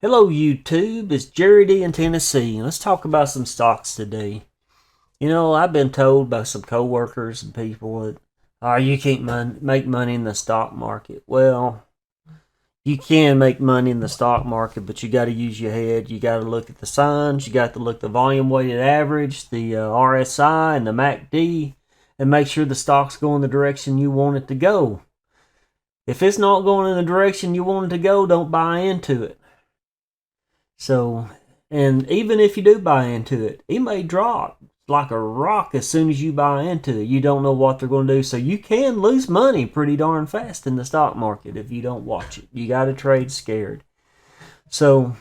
Hello YouTube, it's Jerry D in Tennessee. Let's talk about some stocks today. I've been told by some coworkers and people that, you can't make money in the stock market. Well, you can make money in the stock market, but you got to use your head. You got to look at the signs. You got to look at the volume weighted average, the RSI, and the MACD, and make sure the stock's going the direction you want it to go. If it's not going in the direction you want it to go, don't buy into it. So, and even if you do buy into it, it may drop like a rock as soon as you buy into it. You don't know what they're going to do. So you can lose money pretty darn fast in the stock market if you don't watch it. You got to trade scared. So,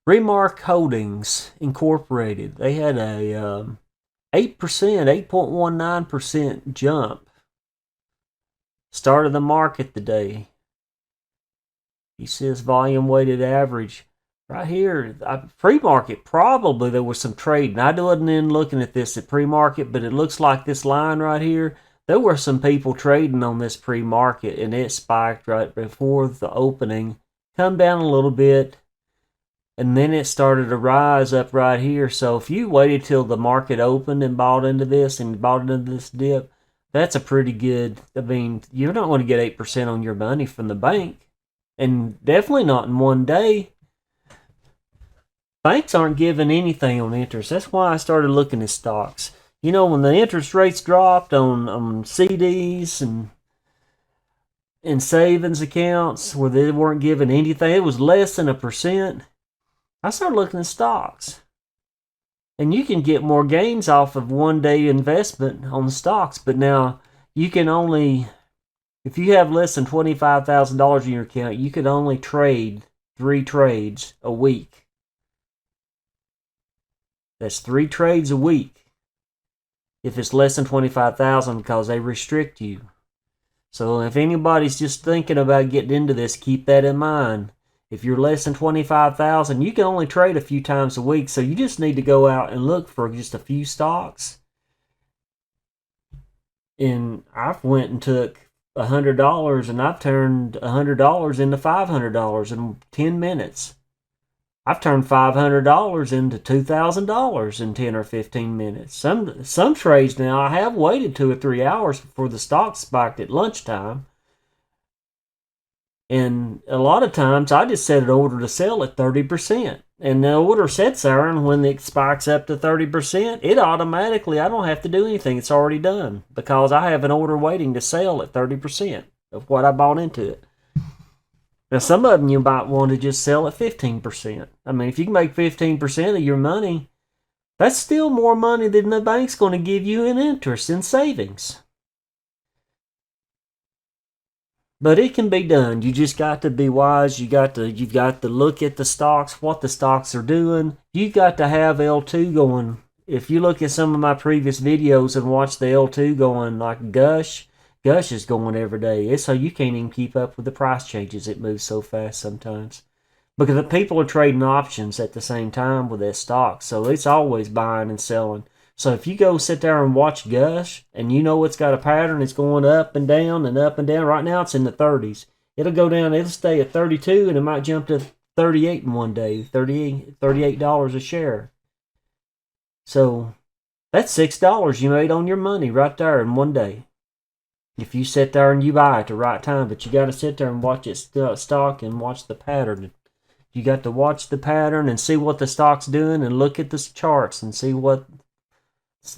Remark Holdings Incorporated, they had a 8%, 8.19% jump. Start of the market today. He says volume weighted average. Right here, pre-market, probably there was some trading. I wasn't in looking at this at pre-market, but it looks like this line right here, there were some people trading on this pre-market, and it spiked right before the opening, come down a little bit, and then it started to rise up right here. So if you waited till the market opened and bought into this and bought into this dip, that's a pretty good, you're not going to get 8% on your money from the bank. And definitely not in one day. Banks aren't giving anything on interest. That's why I started looking at stocks. When the interest rates dropped on CDs and savings accounts where they weren't giving anything, it was less than 1%. I started looking at stocks. And you can get more gains off of one-day investment on stocks. But now you can only... If you have less than $25,000 in your account, you could only trade 3 trades a week. That's 3 trades a week. If it's less than $25,000, because they restrict you. So if anybody's just thinking about getting into this, keep that in mind. If you're less than $25,000, you can only trade a few times a week. So you just need to go out and look for just a few stocks. And I went and took $100 and I've turned $100 into $500 in 10 minutes. I've turned $500 into $2,000 in 10 or 15 minutes. Some trades now I have waited 2 or 3 hours before the stock spiked at lunchtime. And a lot of times I just set an order to sell at 30%. And the order sets there, and when it spikes up to 30%, it automatically, I don't have to do anything. It's already done because I have an order waiting to sell at 30% of what I bought into it. Now, some of them you might want to just sell at 15%. I mean, if you can make 15% of your money, that's still more money than the bank's going to give you in interest in savings. But it can be done. You just got to be wise. You've got to look at the stocks, what the stocks are doing. You've got to have L2 going. If you look at some of my previous videos and watch the L2 going, like Gush is going every day. It's so you can't even keep up with the price changes. It moves so fast sometimes. Because the people are trading options at the same time with that stock. So it's always buying and selling. So if you go sit there and watch Gush, and you know it's got a pattern, it's going up and down and up and down. Right now it's in the 30s. It'll go down, it'll stay at 32, and it might jump to 38 in one day, $38 a share. So that's $6 you made on your money right there in one day. If you sit there and you buy at the right time, but you got to sit there and watch it stock and watch the pattern. You got to watch the pattern and see what the stock's doing, and look at the charts and see what...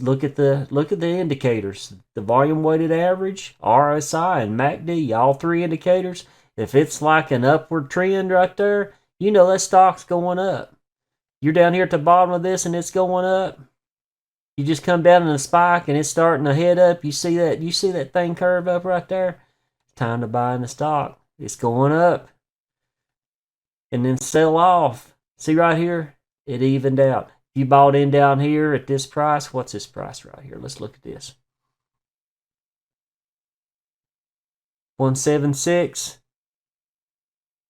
Look at the indicators, the volume weighted average, RSI, and MACD, all 3 indicators. If it's like an upward trend right there, you know that stock's going up. You're down here at the bottom of this and it's going up. You just come down in a spike and it's starting to head up. You see that thing curve up right there? It's time to buy in the stock. It's going up. And then sell off. See right here? It evened out. You bought in down here at this price. What's this price right here? Let's look at this. 176.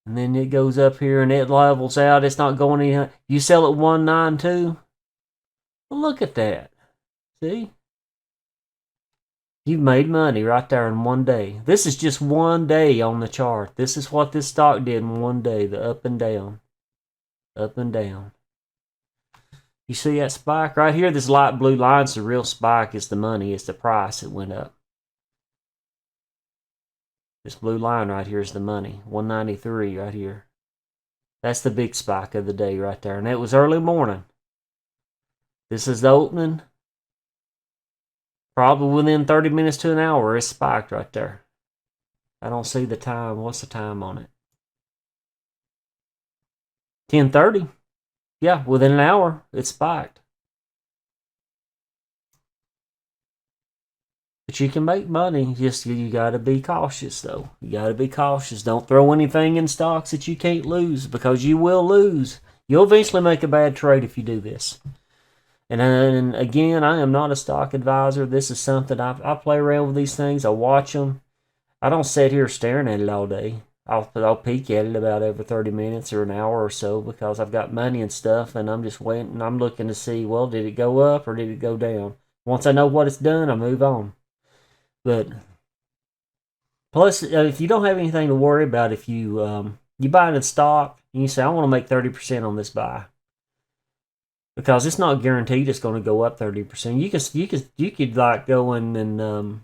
And then it goes up here and it levels out. It's not going any. You sell at 192. Well, look at that. See? You've made money right there in one day. This is just one day on the chart. This is what this stock did in one day, the up and down. Up and down. You see that spike right here? This light blue line's the real spike. It's the money. It's the price that went up. This blue line right here is the money. 193 right here. That's the big spike of the day right there. And it was early morning. This is the opening. Probably within 30 minutes to an hour, it's spiked right there. I don't see the time. What's the time on it? 10:30. Yeah, within an hour, it's spiked. But you can make money. Just you got to be cautious, though. You got to be cautious. Don't throw anything in stocks that you can't lose, because you will lose. You'll eventually make a bad trade if you do this. And again, I am not a stock advisor. This is something I play around with these things. I watch them. I don't sit here staring at it all day. I'll peek at it about every 30 minutes or an hour or so, because I've got money and stuff, and I'm just waiting. I'm looking to see, well, did it go up or did it go down? Once I know what it's done, I move on. But plus, if you don't have anything to worry about, if you buy in a stock and you say, I want to make 30% on this buy, because it's not guaranteed it's going to go up 30%. You could like go in and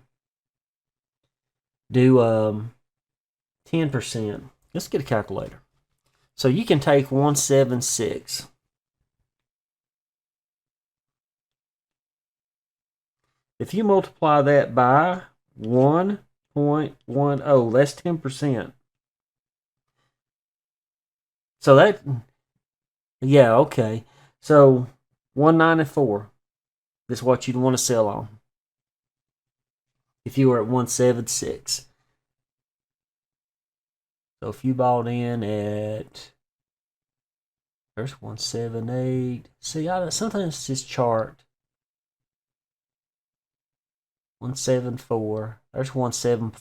do 10%. Let's get a calculator. So you can take 176. If you multiply that by 1.10, that's 10%. So that, yeah, okay. So 194 is what you'd want to sell on if you were at 176. So if you bought in at, there's 178. See, sometimes this chart 174. There's 17.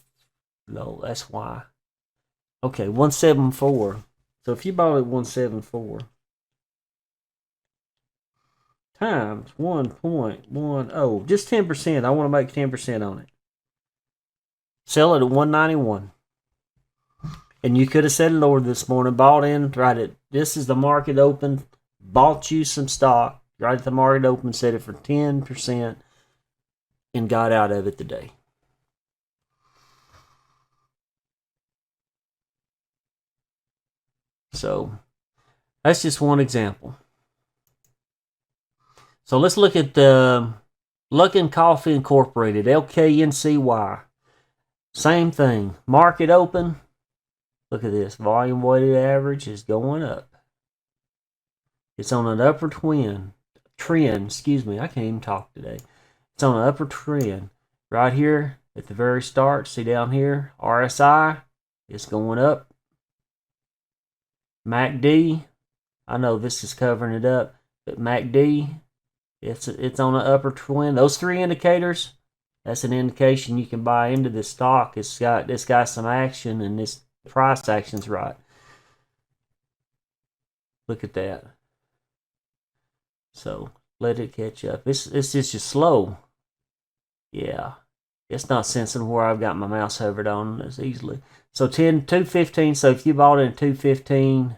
No, that's why. Okay, 174. So if you bought at 174 times 1.10, just 10%. I want to make 10% on it. Sell it at 191. And you could have said lower this morning, bought in, right at, this is the market open, bought you some stock, right at the market open, set it for 10%, and got out of it today. So that's just one example. So let's look at the Luckin Coffee Incorporated, LKNCY. Same thing. Market open. Look at this. Volume weighted average is going up. It's on an upward trend. Excuse me. I can't even talk today. It's on an upward trend. Right here at the very start. See down here. RSI is going up. MACD. I know this is covering it up. But MACD, it's on an upward trend. Those three indicators, that's an indication you can buy into this stock. It's got some action, and this price action's right. Look at that. So let it catch up. It's just slow. Yeah, it's not sensing where I've got my mouse hovered on as easily. So 215. So if you bought it in 215,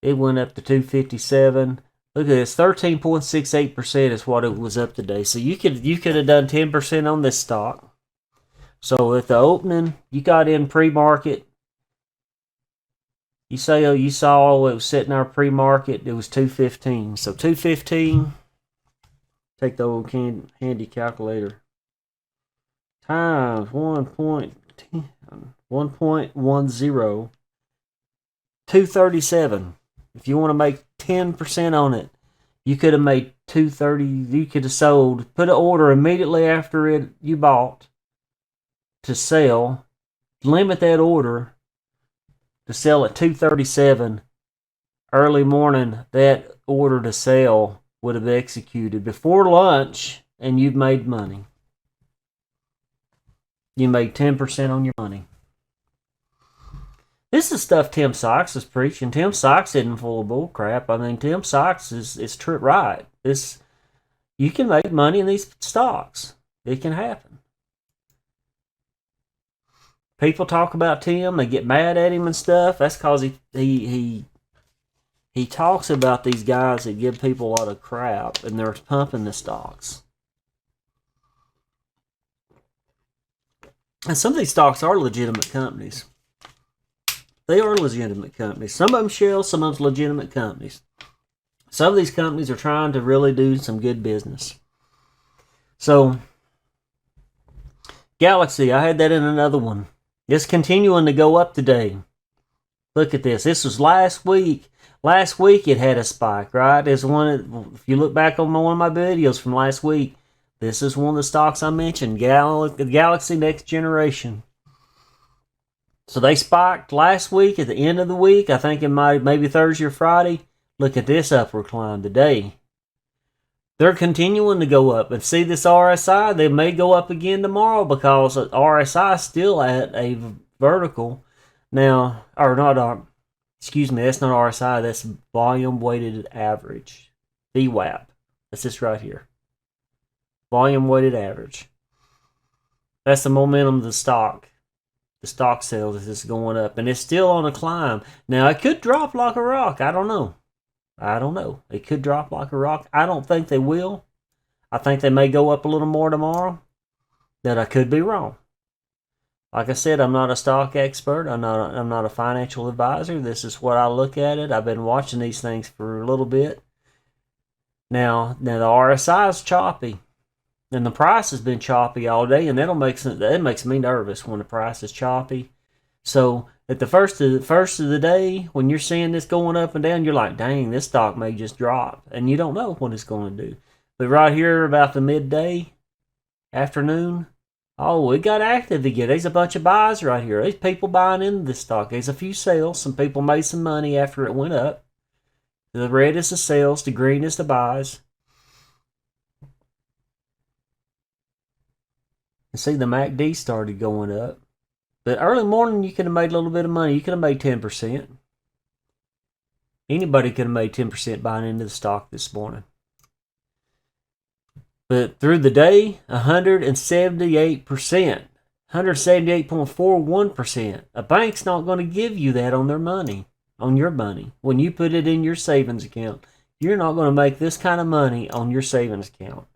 it went up to 257. Look at this, 13.68% is what it was up today. So you could have done 10% on this stock. So at the opening, you got in pre-market. You saw it was sitting there pre-market. It was 215. So 215. Take the old handy calculator. Times 1.10. 237. If you want to make 10% on it, you could have made 230. You could have sold. Put an order immediately after you bought to sell. Limit that order to sell at 237. Early morning, that order to sell would have executed before lunch, and you've made money. You made 10% on your money. This is stuff Tim Sykes is preaching. Tim Sykes isn't full of bull crap. I mean, Tim Sykes is right. you can make money in these stocks. It can happen. People talk about Tim, they get mad at him and stuff. That's because he talks about these guys that give people a lot of crap, and they're pumping the stocks. And some of these stocks are legitimate companies. They are legitimate companies. Some of them shells, some of them legitimate companies. Some of these companies are trying to really do some good business. So, GAXY, I had that in another one. It's continuing to go up today. Look at this. This was last week. Last week it had a spike, right? It's one. If you look back on one of my videos from last week, this is one of the stocks I mentioned, GAXY Next Generation. So they spiked last week at the end of the week. I think it might maybe Thursday or Friday. Look at this upward climb today. They're continuing to go up. And see this RSI, they may go up again tomorrow because RSI is still at a vertical. Now, or not, excuse me, that's not RSI, that's volume weighted average. VWAP. That's this right here. Volume weighted average. That's the momentum of the stock. The stock sales is going up. And it's still on a climb. Now, it could drop like a rock. I don't know. It could drop like a rock. I don't think they will. I think they may go up a little more tomorrow. But I could be wrong. Like I said, I'm not a stock expert. I'm not a financial advisor. This is what I look at it. I've been watching these things for a little bit. Now the RSI is choppy. And the price has been choppy all day, and that makes me nervous when the price is choppy. So at the first of the day, when you're seeing this going up and down, you're like, dang, this stock may just drop. And you don't know what it's going to do. But right here about the midday, afternoon, oh, it got active again. There's a bunch of buys right here. There's people buying into this stock. There's a few sales. Some people made some money after it went up. The red is the sales. The green is the buys. And see, the MACD started going up. But early morning, you could have made a little bit of money. You could have made 10%. Anybody could have made 10% buying into the stock this morning. But through the day, 178%. 178.41%. A bank's not going to give you that on their money, on your money. When you put it in your savings account, you're not going to make this kind of money on your savings account.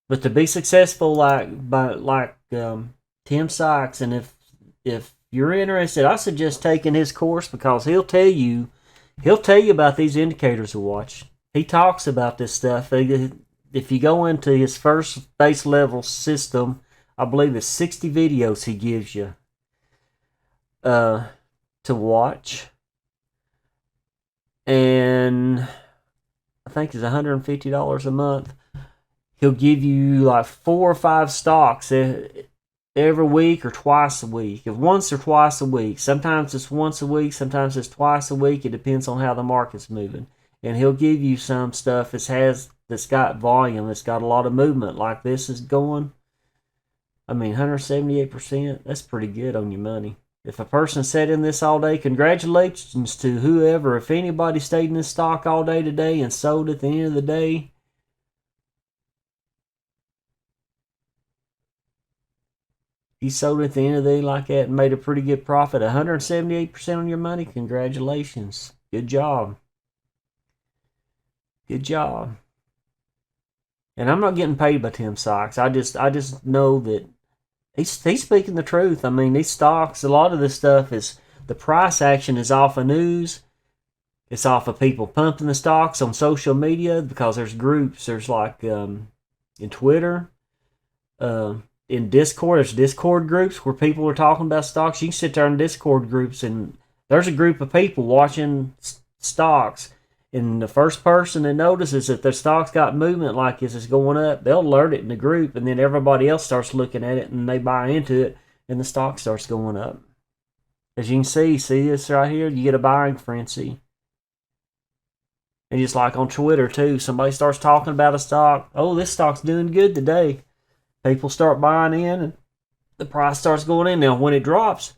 But to be successful like Tim Sykes, and if you're interested, I suggest taking his course because he'll tell you about these indicators to watch. He talks about this stuff. If you go into his first base level system, I believe it's 60 videos he gives you to watch. And I think it's $150 a month. He'll give you like 4 or 5 stocks every week or twice a week. If once or twice a week. Sometimes it's once a week, sometimes it's twice a week. It depends on how the market's moving. And he'll give you some stuff that's got volume, that's got a lot of movement, like this is going. I mean, 178%, that's pretty good on your money. If a person sat in this all day, congratulations to whoever. If anybody stayed in this stock all day today and sold at the end of the day, he sold at the end of the day like that and made a pretty good profit. 178% on your money. Congratulations. Good job. Good job. And I'm not getting paid by Tim Sykes. I just know that he's speaking the truth. I mean, these stocks, a lot of this stuff is, the price action is off of news. It's off of people pumping the stocks on social media because there's groups. There's like in Twitter, in Discord, there's Discord groups where people are talking about stocks. You can sit there in Discord groups, and there's a group of people watching stocks. And the first person that notices that their stock's got movement like this is going up, they'll alert it in the group, and then everybody else starts looking at it, and they buy into it, and the stock starts going up. As you can see this right here, you get a buying frenzy. And just like on Twitter too, somebody starts talking about a stock. Oh, this stock's doing good today. People start buying in, and the price starts going in. Now, when it drops,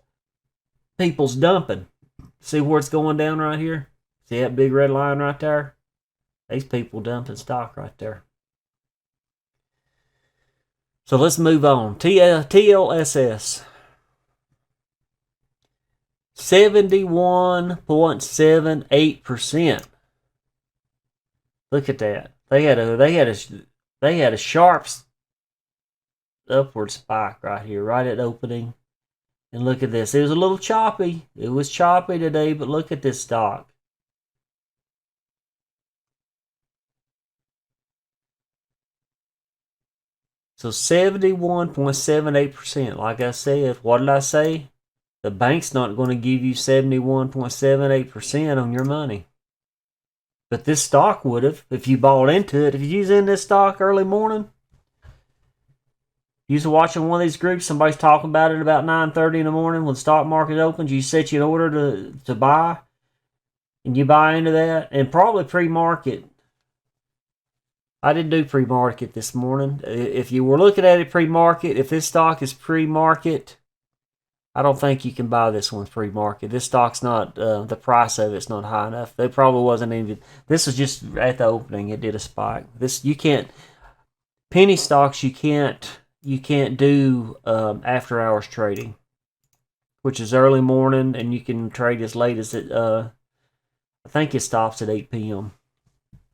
people's dumping. See where it's going down right here? See that big red line right there? These people dumping stock right there. So let's move on. TLSS. 71.78%. Look at that. They had a sharp upward spike right here, right at opening. And look at this. It was a little choppy. It was choppy today, but look at this stock. So 71.78%. Like I said, what did I say? The bank's not going to give you 71.78% on your money. But this stock would have, if you bought into it. If you was in this stock early morning, you was watching one of these groups, somebody's talking about it about 9:30 in the morning when the stock market opens, you set you an order to buy, and you buy into that, and probably pre-market. I didn't do pre-market this morning. If you were looking at it pre-market, if this stock is pre-market, I don't think you can buy this one pre-market. This stock's not, the price of it's not high enough. They probably wasn't even, this was just at the opening, it did a spike. This, you can't, penny stocks, you can't do after hours trading, which is early morning, and you can trade as late as it, I think it stops at 8 p.m.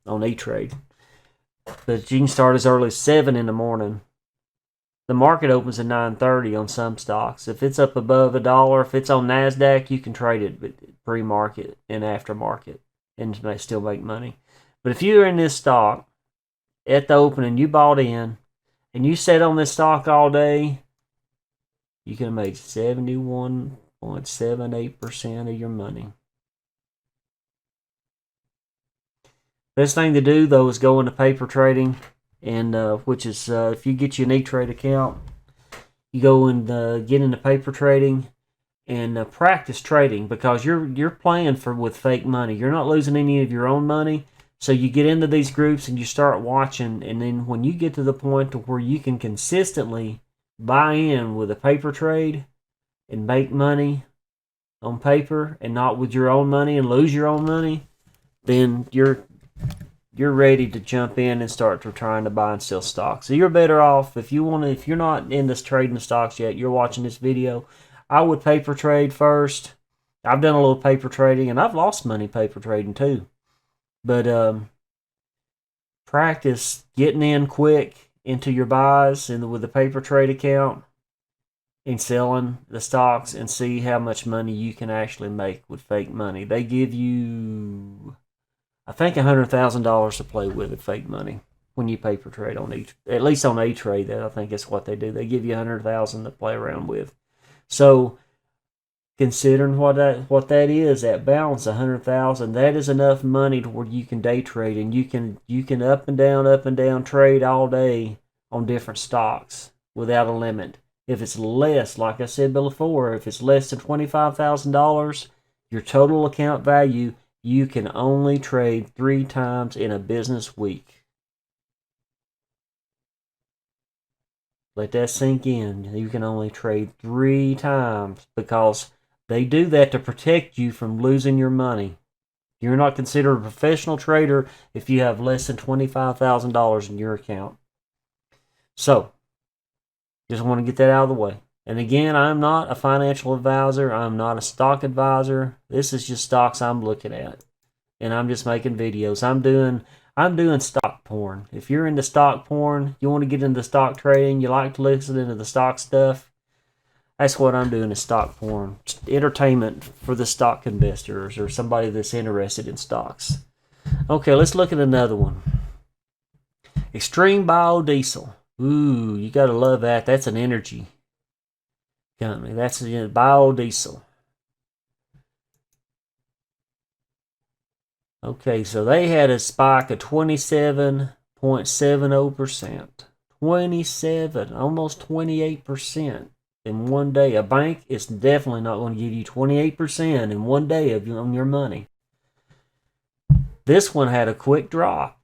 on E-Trade. But you can start as early as 7 in the morning. The market opens at 9:30 on some stocks. If it's up above $1, if it's on NASDAQ, you can trade it pre-market and aftermarket and still make money. But if you're in this stock at the opening, you bought in, and you sat on this stock all day, you can make 71.78% of your money. Best thing to do, though, is go into paper trading, and which is if you get your an E-Trade account, you go and get into paper trading and practice trading, because you're playing with fake money. You're not losing any of your own money. So you get into these groups and you start watching, and then when you get to the point to where you can consistently buy in with a paper trade and make money on paper and not with your own money and lose your own money, then you're ready to jump in and start trying to buy and sell stocks. So you're better off, if you're not in this trading stocks yet, you're watching this video, I would paper trade first. I've done a little paper trading, and I've lost money paper trading too. But practice getting in quick into your buys with the paper trade account and selling the stocks, and see how much money you can actually make with fake money. They give you, I think, $100,000 to play with fake money when you paper trade at least on E-Trade. That, I think, that's what they do. They give you $100,000 to play around with. So considering what that is, that balance, $100,000, that is enough money to where you can day trade, and you can up and down trade all day on different stocks without a limit. If it's less, like I said before, if it's less than $25,000, your total account value, you can only trade 3 times in a business week. Let that sink in. You can only trade 3 times, because they do that to protect you from losing your money. You're not considered a professional trader if you have less than $25,000 in your account. So, just want to get that out of the way. And again, I'm not a financial advisor. I'm not a stock advisor. This is just stocks I'm looking at, and I'm just making videos. I'm doing stock porn. If you're into stock porn, you want to get into stock trading, you like to listen into the stock stuff, that's what I'm doing, is stock porn. Entertainment for the stock investors or somebody that's interested in stocks. Okay, let's look at another one. Extreme Biodiesel. Ooh, you got to love that. That's an energy company. That's biodiesel. Okay, so they had a spike of 27.70%. 27, almost 28% in one day. A bank is definitely not going to give you 28% in one day on your money. This one had a quick drop.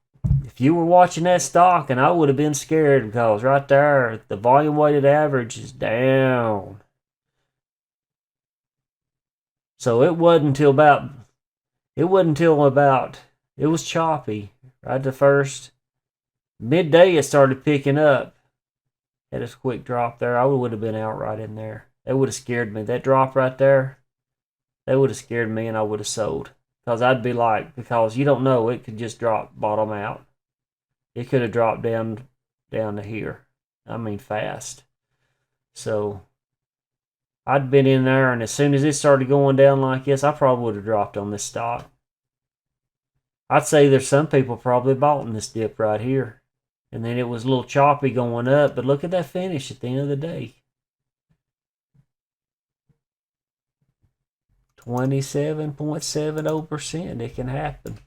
If you were watching that stock, and I would have been scared, because right there, the volume weighted average is down. So it wasn't until about It wasn't until about, it was choppy. Right the first midday it started picking up. Had a quick drop there. I would have been out right in there. That would have scared me. That drop right there, that would have scared me and I would have sold. Because I'd be like, because you don't know, it could just drop bottom out. It could have dropped down to here. I mean fast. So I'd been in there, and as soon as it started going down like this, I probably would have dropped on this stock. I'd say there's some people probably bought in this dip right here. And then it was a little choppy going up, but look at that finish at the end of the day. 27.70%. It can happen.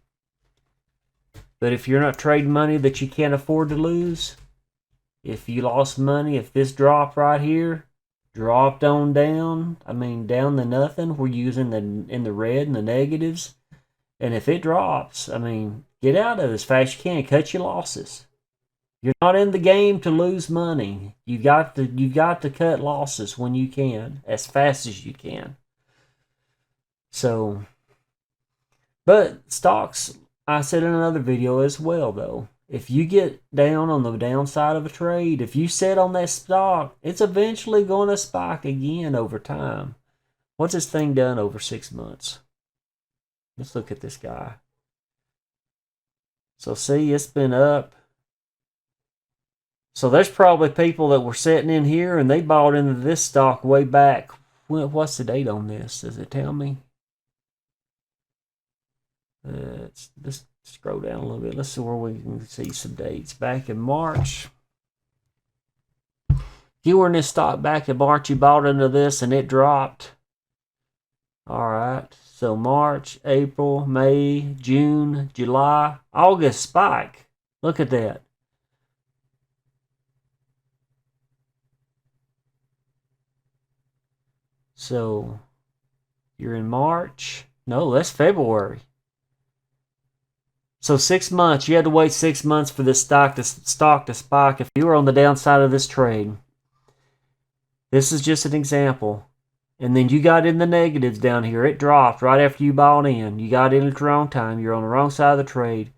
But if you're not trading money that you can't afford to lose, if you lost money, if this drop right here dropped on down, I mean down to nothing, we're using in the red and the negatives. And if it drops, I mean, get out of it as fast as you can. Cut your losses. You're not in the game to lose money. You've got to cut losses when you can, as fast as you can. So, but stocks, I said in another video as well, though, if you get down on the downside of a trade, if you sit on that stock, it's eventually going to spike again over time. What's this thing done over 6 months? Let's look at this guy. So see, it's been up. So there's probably people that were sitting in here and they bought into this stock way back. What's the date on this? Does it tell me? Let's scroll down a little bit. Let's see where we can see some dates. Back in March. If you were in this stock back in March, you bought into this and it dropped. All right. So March, April, May, June, July, August spike. Look at that. So you're in March. No, that's February. So 6 months. You had to wait 6 months for this stock to spike. If you were on the downside of this trade, this is just an example. And then you got in the negatives down here. It dropped right after you bought in. You got in at the wrong time. You're on the wrong side of the trade.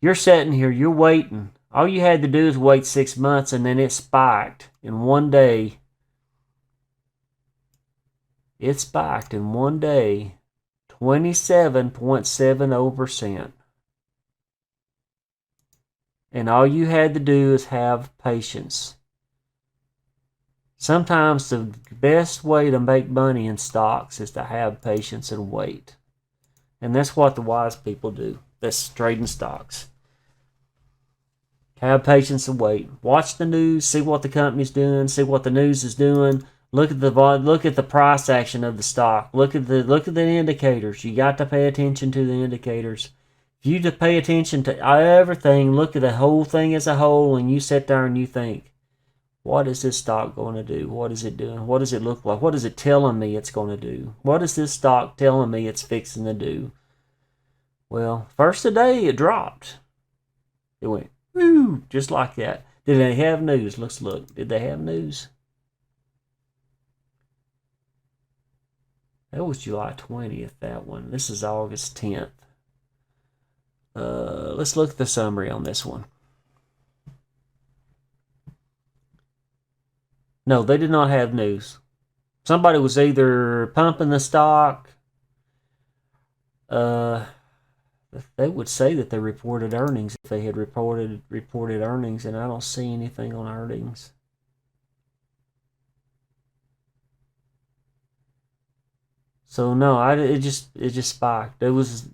You're sitting here. You're waiting. All you had to do is wait 6 months, and then it spiked in one day. It spiked in one day 27.70%. And all you had to do is have patience. Sometimes the best way to make money in stocks is to have patience and wait. And that's what the wise people do. That's trading stocks. Have patience and wait. Watch the news, see what the company's doing, see what the news is doing. Look at the price action of the stock. Look at the indicators. You got to pay attention to the indicators. If you to pay attention to everything, look at the whole thing as a whole, and you sit there and you think, what is this stock going to do? What is it doing? What does it look like? What is it telling me it's going to do? What is this stock telling me it's fixing to do? Well, first today it dropped. It went, woo, just like that. Did they have news? Let's look. Did they have news? That was July 20th, that one. This is August 10th. Let's look at the summary on this one. No, they did not have news. Somebody was either pumping the stock. They would say that they reported earnings if they had reported earnings, and I don't see anything on earnings. So no, it just spiked. There was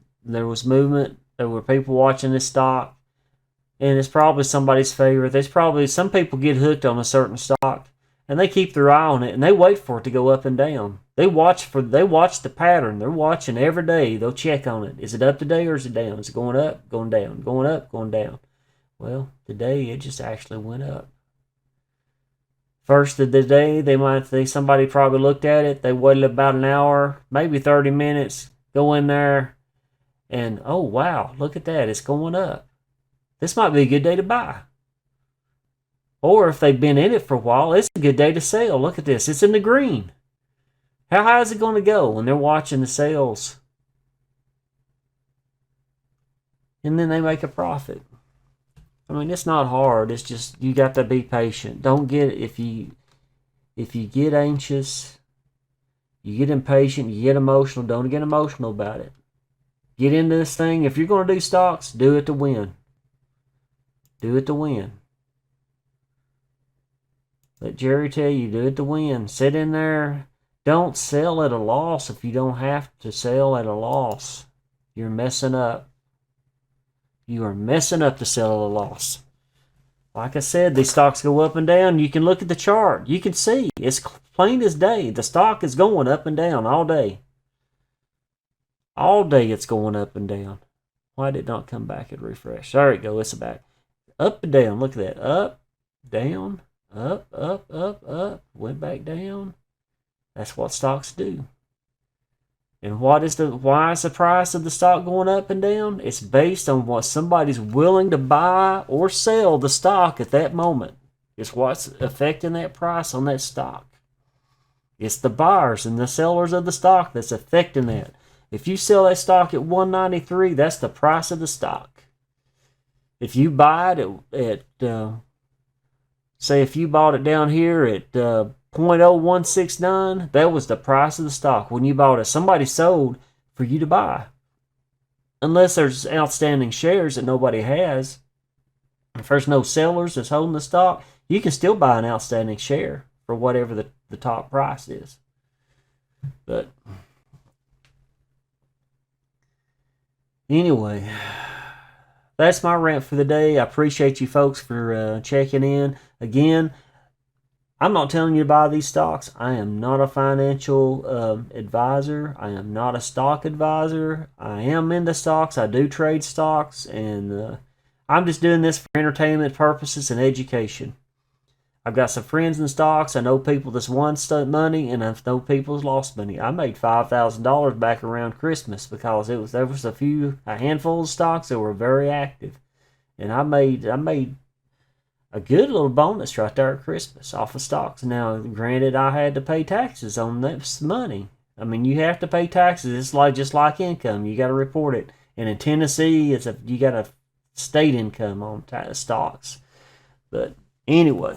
movement. There were people watching this stock, and it's probably somebody's favorite. There's probably some people get hooked on a certain stock, and they keep their eye on it, and they wait for it to go up and down. They watch the pattern. They're watching every day. They'll check on it. Is it up today or is it down? Is it going up, going down, going up, going down? Well, today it just actually went up. First of the day, somebody probably looked at it. They waited about an hour, maybe 30 minutes, go in there, and oh wow, look at that, it's going up. This might be a good day to buy. Or if they've been in it for a while, it's a good day to sell. Look at this, it's in the green. How high is it going to go when they're watching the sales? and then they make a profit. I mean, it's not hard. It's just you got to be patient. Don't get if you get anxious, you get impatient, you get emotional. Don't get emotional about it. Get into this thing. If you're going to do stocks, do it to win. Do it to win. Let Jerry tell you, do it to win. Sit in there. Don't sell at a loss if you don't have to sell at a loss. You're messing up. You are messing up to sell at a loss. Like I said, these stocks go up and down. You can look at the chart. You can see. It's plain as day. The stock is going up and down all day. All day it's going up and down. Why did it not come back and refresh? There we go. It's back. Up and down. Look at that. Up, down, up, up, up, up. Went back down. That's what stocks do. And why is the price of the stock going up and down? It's based on what somebody's willing to buy or sell the stock at that moment. It's what's affecting that price on that stock. It's the buyers and the sellers of the stock that's affecting that. If you sell that stock at $193, that's the price of the stock. If you buy it at say if you bought it down here at 0.0169, that was the price of the stock when you bought it. Somebody sold for you to buy. Unless there's outstanding shares that nobody has. If there's no sellers that's holding the stock, you can still buy an outstanding share for whatever the top price is. But anyway, that's my rant for the day. I appreciate you folks for checking in. Again, I'm not telling you to buy these stocks. I am not a financial advisor. I am not a stock advisor. I am into stocks. I do trade stocks, and I'm just doing this for entertainment purposes and education. I've got some friends in stocks. I know people that's won money, and I know people that's lost money. I made $5,000 back around Christmas because there was a handful of stocks that were very active, and I made a good little bonus right there at Christmas off of stocks. Now, granted, I had to pay taxes on this money. I mean, you have to pay taxes. It's just like income. You got to report it. And in Tennessee, you got a state income on stocks. But anyway,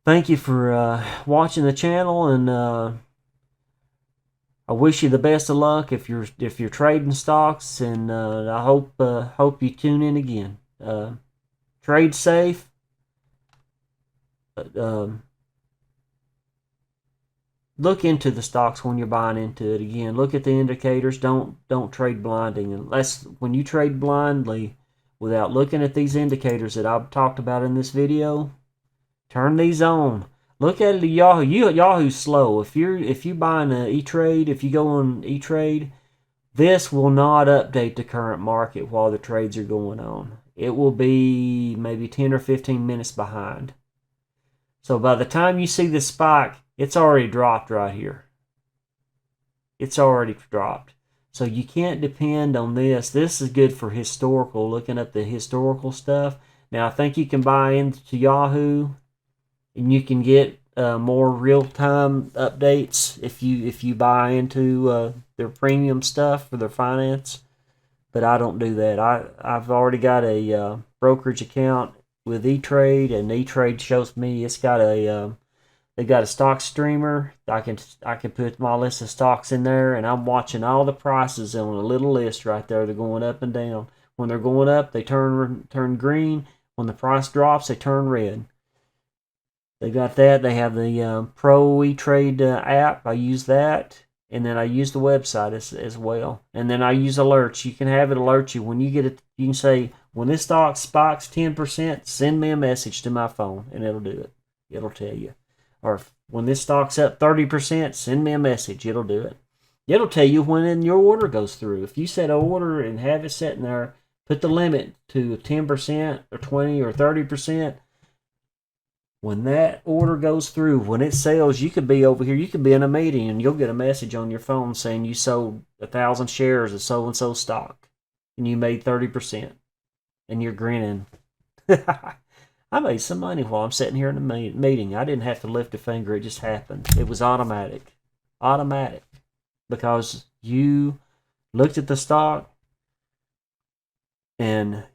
thank you for watching the channel, and I wish you the best of luck if you're trading stocks. And I hope you tune in again. Trade safe. Look into the stocks when you're buying into it. Again, look at the indicators. Don't trade blinding. Unless when you trade blindly without looking at these indicators that I've talked about in this video, turn these on. Look at it. Yahoo. Yahoo's slow. If you buying an E-Trade, if you go on E-Trade, this will not update the current market while the trades are going on. It will be maybe 10 or 15 minutes behind. So by the time you see the spike, it's already dropped right here. It's already dropped. So you can't depend on this. This is good for historical, looking up the historical stuff. Now, I think you can buy into Yahoo, and you can get more real-time updates if you buy into their premium stuff for their finance. But I don't do that. I've already got a brokerage account with E-Trade, and E-Trade shows me it's got they've got a stock streamer. I can put my list of stocks in there, and I'm watching all the prices on a little list right there. They're going up and down. When they're going up, they turn green. When the price drops, they turn red. They got that. They have the Pro E-Trade app. I use that. And then I use the website as well. And then I use alerts. You can have it alert you. When you get it, you can say, when this stock spikes 10%, send me a message to my phone, and it'll do it. It'll tell you. Or when this stock's up 30%, send me a message. It'll do it. It'll tell you when your order goes through. If you set an order and have it sitting there, put the limit to 10% or 20 or 30%. When that order goes through, when it sells, you could be over here, you could be in a meeting, and you'll get a message on your phone saying you sold 1,000 shares of so-and-so stock, and you made 30%, and you're grinning. I made some money while I'm sitting here in a meeting. I didn't have to lift a finger. It just happened. It was automatic. Automatic. Because you looked at the stock, and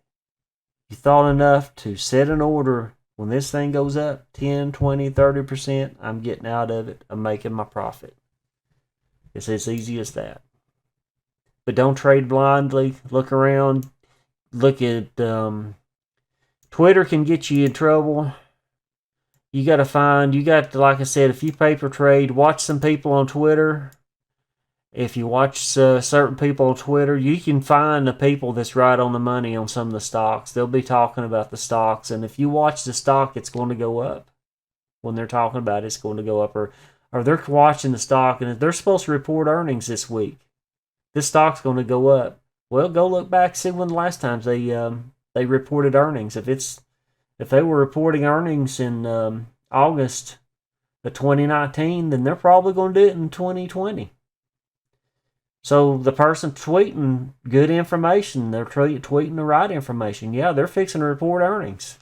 you thought enough to set an order. When this thing goes up 10, 20, 30%, I'm getting out of it. I'm making my profit. It's as easy as that. But don't trade blindly. Look around. Look at Twitter can get you in trouble. You got to, like I said, if you paper trade, watch some people on Twitter. If you watch certain people on Twitter, you can find the people that's right on the money on some of the stocks. They'll be talking about the stocks, and if you watch the stock, it's going to go up. When they're talking about it, it's going to go up, or they're watching the stock, and if they're supposed to report earnings this week, this stock's going to go up. Well, go look back, see when the last times they reported earnings. If they were reporting earnings in August of 2019, then they're probably going to do it in 2020. So the person tweeting good information, they're tweeting the right information. Yeah, they're fixing to report earnings.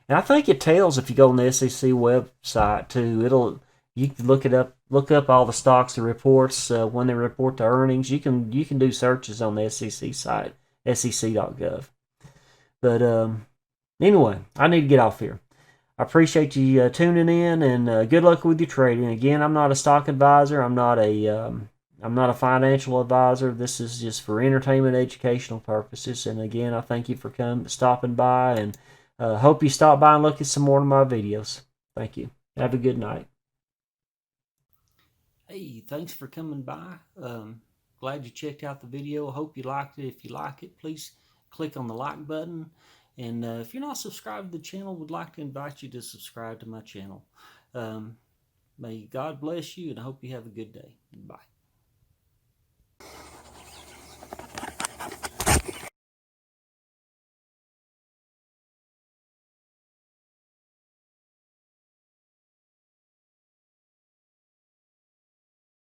And I think it tells if you go on the SEC website too. You can look up all the stocks, the reports when they report the earnings. You can do searches on the SEC site, sec.gov. But anyway, I need to get off here. I appreciate you tuning in, and good luck with your trading. Again, I'm not a stock advisor. I'm not a financial advisor. This is just for entertainment, educational purposes. And again, I thank you for stopping by, and hope you stop by and look at some more of my videos. Thank you. Have a good night. Hey, thanks for coming by. Glad you checked out the video. Hope you liked it. If you like it, please click on the like button. And if you're not subscribed to the channel, would like to invite you to subscribe to my channel. May God bless you, and I hope you have a good day. Bye.